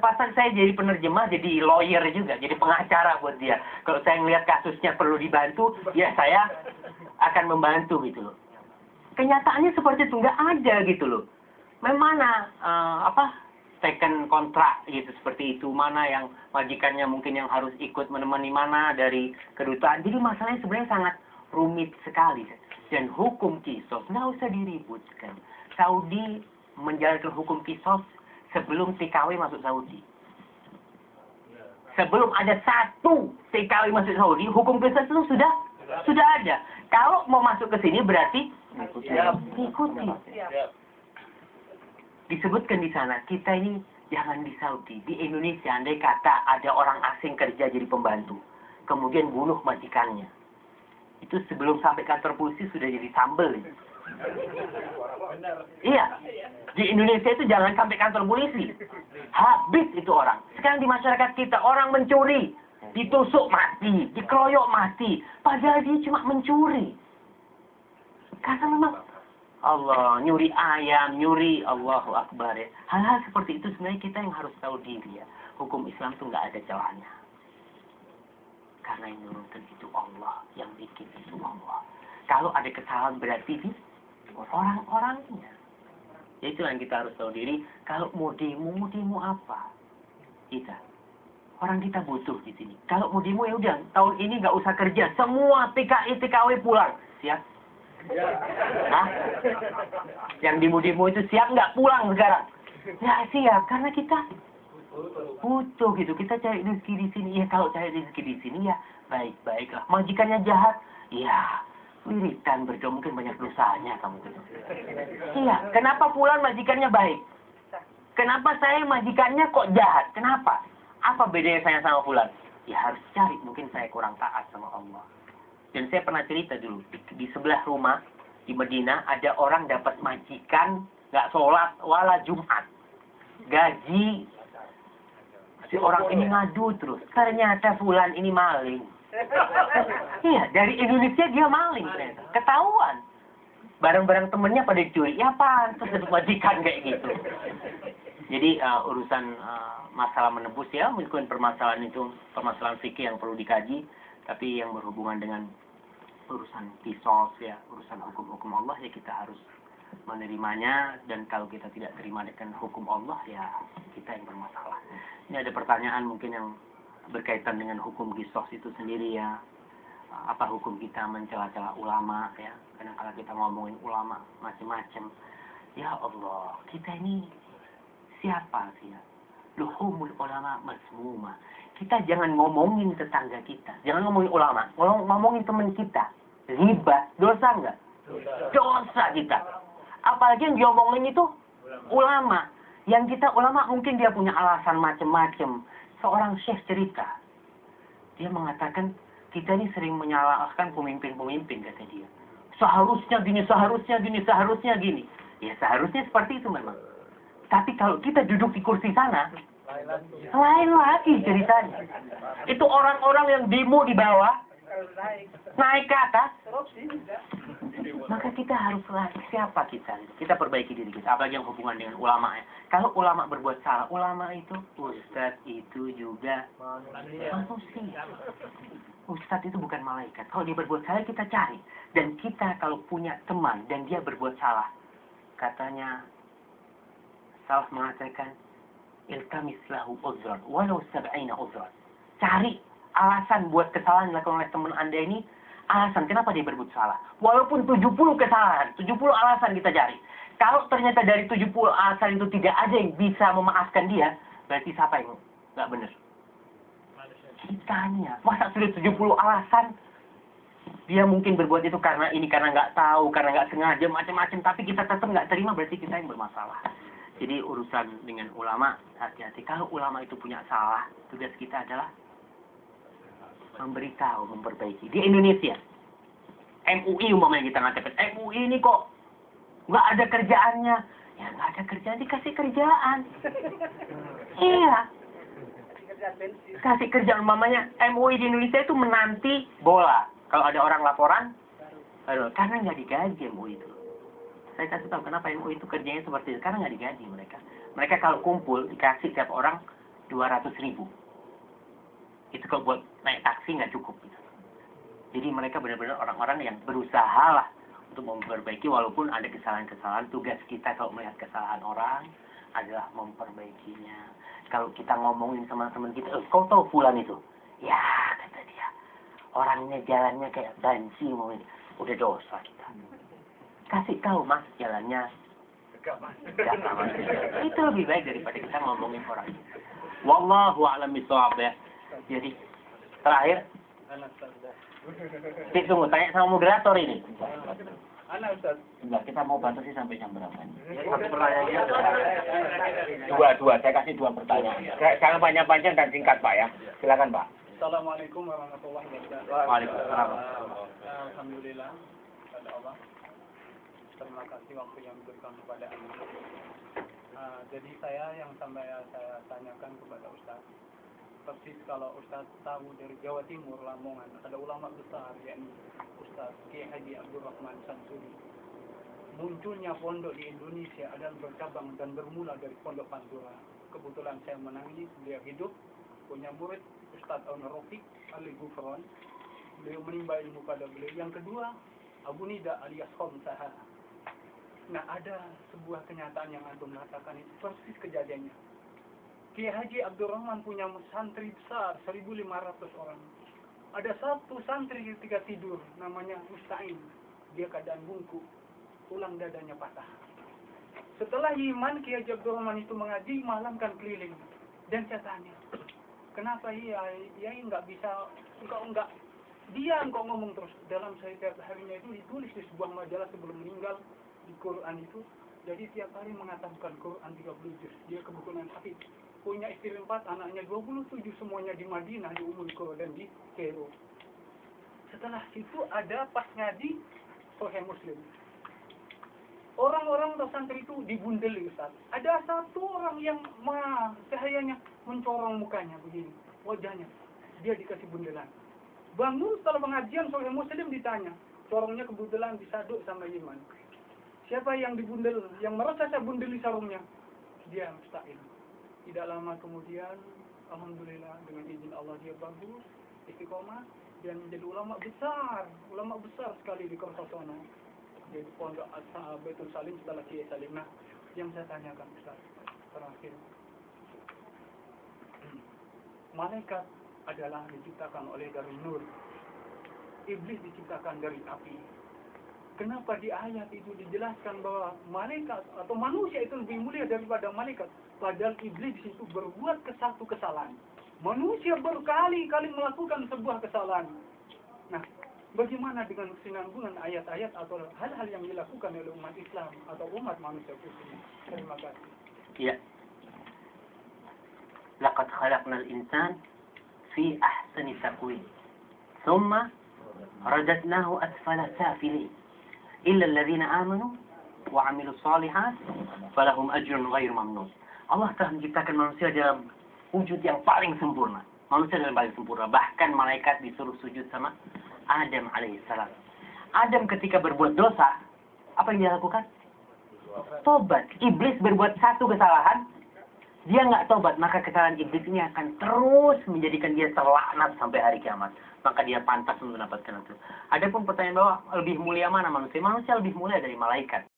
pas-pasan saya jadi penerjemah, jadi lawyer juga, jadi pengacara buat dia. Kalau saya ngelihat kasusnya perlu dibantu, ya saya akan membantu gitu loh. Kenyataannya seperti itu, nggak ada gitu loh. Memang mana second kontrak gitu seperti itu, mana yang majikannya mungkin yang harus ikut menemani, mana dari kedutaan. Jadi masalahnya sebenarnya sangat rumit sekali. Dan hukum kisos nggak usah diributkan. Saudi menjalankan hukum kisos sebelum TKW masuk Saudi. Sebelum ada satu TKW masuk Saudi, hukum kisos itu sudah ada. Kalau mau masuk ke sini berarti ikuti. Disebutkan di sana, kita ini jangan di Saudi. Di Indonesia, andai kata ada orang asing kerja jadi pembantu, kemudian bunuh majikannya. Itu sebelum sampai kantor polisi sudah jadi sambel. Iya. Di Indonesia itu jangan sampai kantor polisi. Habis itu orang. Sekarang di masyarakat kita, orang mencuri, ditusuk mati, dikeroyok mati. Padahal dia cuma mencuri. Karena memang Allah, nyuri ayam, nyuri, Allahu Akbar ya. Hal-hal seperti itu sebenarnya kita yang harus tahu diri ya. Hukum Islam itu nggak ada celahnya. Karena yang nurunkan itu Allah, yang bikin itu Allah. Kalau ada kesalahan berarti di orang-orangnya. Ya itulah yang kita harus tahu diri. Kalau mau demo apa? Kita. Orang kita butuh di sini. Kalau mau demo ya udah, tahun ini nggak usah kerja. Semua TKI, TKW pulang. Siap? Hah? Yang demo-demo itu siap nggak pulang sekarang? Ya siap, karena kita butuh gitu. Kita cari rezeki di sini. Ya kalau cari rezeki di sini ya baik-baiklah. Majikannya jahat, ya wiritan berdoa, mungkin banyak dosanya kamu. Iya, kenapa pulang majikannya baik? Kenapa saya majikannya kok jahat? Kenapa? Apa bedanya saya sama fulan? Ya harus cari, mungkin saya kurang taat sama Allah. Dan saya pernah cerita dulu, di sebelah rumah, di Medina, ada orang dapat majikan, nggak sholat, wala Jumat. Gaji, si orang ini ngadu terus. Ternyata fulan ini maling. Iya, dari Indonesia dia maling ternyata. Ketahuan. Barang-barang temennya pada dicuri. Ya pantas dapat majikan kayak gitu. Jadi urusan masalah menebus ya, meskipun permasalahan itu, permasalahan fikih yang perlu dikaji, tapi yang berhubungan dengan urusan kisos ya, urusan hukum-hukum Allah ya kita harus menerimanya. Dan kalau kita tidak terima dengan hukum Allah ya kita yang bermasalah. Ini ada pertanyaan mungkin yang berkaitan dengan hukum kisos itu sendiri ya. Apa hukum kita mencela-cela ulama ya? Kadang-kadang kita ngomongin ulama macam-macam. Ya Allah, kita ini siapa sih ya? Luhumul ulama masmumah. Kita jangan ngomongin tetangga kita. Jangan ngomongin ulama. Ngomongin teman kita. Ghibah. Dosa enggak? Dosa kita. Apalagi yang diomongin itu ulama. Yang kita ulama mungkin dia punya alasan macam-macam. Seorang syekh cerita. Dia mengatakan, kita ini sering menyalahkan pemimpin-pemimpin, kata dia. Seharusnya gini, seharusnya gini, seharusnya gini. Ya seharusnya seperti itu memang. Tapi kalau kita duduk di kursi sana, lain lagi ceritanya. Itu orang-orang yang demo di bawah, naik ke atas. Maka kita harus siapa kita? Kita perbaiki diri kita. Apalagi yang hubungan dengan ulama ya. Kalau ulama berbuat salah, ulama itu, ustadz itu juga manusia. Ustadz itu bukan malaikat. Kalau dia berbuat salah, kita cari. Dan kita kalau punya teman dan dia berbuat salah, katanya, salah mengatakan, iltamis lahu uzran, walau sab'ina uzran. Cari alasan buat kesalahan yang dilakukan oleh teman Anda ini, alasan kenapa dia berbuat salah. Walaupun 70 kesalahan, 70 alasan kita cari. Kalau ternyata dari 70 alasan itu tidak ada yang bisa memaafkan dia, berarti siapa yang nggak benar? Kitanya. Masa sudah 70 alasan, dia mungkin berbuat itu karena ini, karena nggak tahu, karena nggak sengaja, macam-macam, tapi kita tetap nggak terima, berarti kita yang bermasalah. Jadi urusan dengan ulama, hati-hati. Kalau ulama itu punya salah, tugas kita adalah memberitahu, memperbaiki. Di Indonesia, MUI umpamanya kita ngatakan, MUI ini kok nggak ada kerjaannya. Ya nggak ada kerjaan, dikasih kerjaan. Iya. Kasih kerjaan umpamanya, MUI di Indonesia itu menanti bola. Kalau ada orang laporan, karena nggak digaji MUI itu. Saya kasih tahu kenapa MUI itu kerjanya seperti itu. Karena nggak digaji mereka. Mereka kalau kumpul, dikasih tiap orang 200.000. Itu kalau buat naik taksi nggak cukup. Gitu. Jadi mereka benar-benar orang-orang yang berusaha lah untuk memperbaiki, walaupun ada kesalahan-kesalahan. Tugas kita kalau melihat kesalahan orang adalah memperbaikinya. Kalau kita ngomongin sama teman kita, kau tahu fulan itu? Ya, kata dia. Orangnya jalannya kayak banci, udah dosa kita. Kasih tahu mas jalannya. Gak aman. Itu lebih baik daripada kita ngomongin orang. Wallahu a'lam bishawab ya. Jadi terakhir, tunggu tanya sama moderator ini. Ustaz. Enggak, kita mau batasi sampai jam berapa? Satu pertanyaan. Dua. Saya kasih 2 pertanyaan. Jangan panjang-panjang dan singkat Pak ya. Silakan Pak. Assalamualaikum warahmatullahi wabarakatuh. Waalaikumsalam. Alhamdulillah kepada Allah. Terima kasih waktu yang diberikan kepada Anda. Jadi saya tanyakan kepada Ustaz. Persis kalau Ustaz tahu dari Jawa Timur, Lamongan, ada ulama besar, yakni Ustaz Kiai Haji Abdul Rahman Samsudi. Munculnya pondok di Indonesia adalah bercabang dan bermula dari Pondok Pantura. Kebetulan saya menangis, beliau hidup, punya murid Ustaz Al-Rafiq Al-Gufron. Beliau menimba ilmu pada beliau. Yang kedua, Abu Nida alias Khomsah. Nah, ada sebuah kenyataan yang antum mengatakan itu persis kejadiannya. Kiai Haji Abdul Rahman punya santri besar, 1.500 orang. Ada satu santri ketika tidur, namanya Musta'in. Dia keadaan bungkuk, tulang dadanya patah. Setelah iman, Kiai Haji Abdul Rahman itu mengaji, malamkan keliling. Dan saya tanya, kenapa Yai nggak bisa, dia ngomong terus. Dalam setiap harinya itu ditulis di sebuah majalah sebelum meninggal, di Quran itu. Jadi tiap hari mengatakan Quran 30 juz. Dia kebetulan hafid. Punya istri 4, anaknya 27, semuanya di Madinah, di Ummul Qura dan di Kairo. Setelah itu ada pas ngaji Sahih Muslim. Orang-orang pesantren itu dibundeli Ustaz. Ada satu orang yang cahayanya mencorong mukanya begini, wajahnya. Dia dikasih bundelan. Bangun setelah pengajian Sahih Muslim ditanya, corongnya kebetulan disaduk sama Iman. Siapa yang dibundel, yang merasa saya bundeli sarungnya? Dia Musta'in. Tidak lama kemudian, alhamdulillah dengan izin Allah dia bagus, istiqomah, dan menjadi ulama besar sekali di Kertosono. Di Pondok Baitul Salim setelah Kiai Salim. Nah, yang saya tanyakan Ustaz, terakhir, malaikat adalah diciptakan oleh dari nur, iblis diciptakan dari api. Kenapa di ayat itu dijelaskan bahwa malaikat atau manusia itu lebih mulia daripada malaikat? Padahal iblis di situ berbuat satu kesalahan. Manusia berkali-kali melakukan sebuah kesalahan. Nah, bagaimana dengan kesinambungan ayat-ayat atau hal-hal yang dilakukan oleh umat Islam atau umat manusia khususnya? Terima kasih. Ya. Laqad khalaqnal insan fi ahsani taqwim. Thumma radadnahu asfala safilin. Illa alladhina amanu wa 'amilus shalihat falahum ajrun ghairu mamnun. Allah telah menciptakan manusia dalam wujud yang paling sempurna. Manusia yang paling sempurna. Bahkan malaikat disuruh sujud sama Adam alaihissalam. Adam ketika berbuat dosa, apa yang dia lakukan? Tobat. Iblis berbuat satu kesalahan, dia nggak tobat, maka kesalahan iblis ini akan terus menjadikan dia terlaknat sampai hari kiamat. Maka dia pantas untuk mendapatkan itu. Adapun pertanyaan bahwa lebih mulia mana manusia? Manusia lebih mulia dari malaikat.